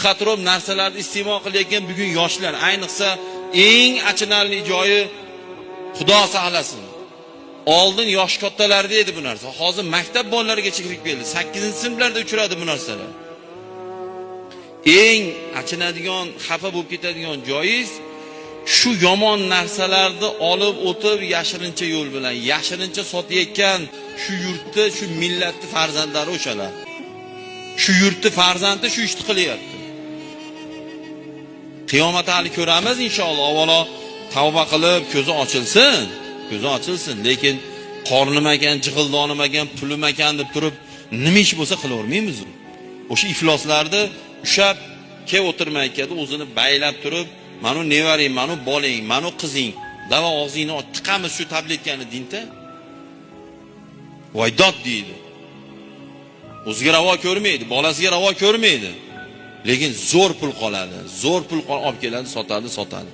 psixotrop narsalarni iste'mol qilayotgan bugun yoshlar, ayniqsa eng achinarli joyi, Xudo saqlasin. Oldin yosh kattalarda edi bu narsa. Hozir maktab bolalarigacha kirib keldi. 8-sinflarda uchradi bu narsalar. Eng achinadigan, xafa bo'lib ketadigan joyingiz shu yomon narsalarni olib o'tib yashirincha yo'l bilan, yashirincha sotayotgan shu yurtni, shu millatni farzandlari o'shalar. Shu yurtni farzandi shu ishni qilyapti. Qiyomat hali ko'ramiz inshaalloh. Avvalo tavba qilib ko'zi ochilsin, lekin qornim ekan, jig'ildonim ekan, pulim ekan deb turib nima ish bo'lsa qilavermaymiz. O'sha ifloslarni ushab kelib o'tirmayotganda o'zini baylab turib, "Manu nevaring, manu bolang, manu qizing, dava og'zingni och, tiqamiz shu tabletkani dinda." Voydod deydi. O'ziga ravo ko'rmaydi, bolasiga ravo ko'rmaydi. Lekin zo'r pul qoladi. Zo'r pul olib keladi, sotadi.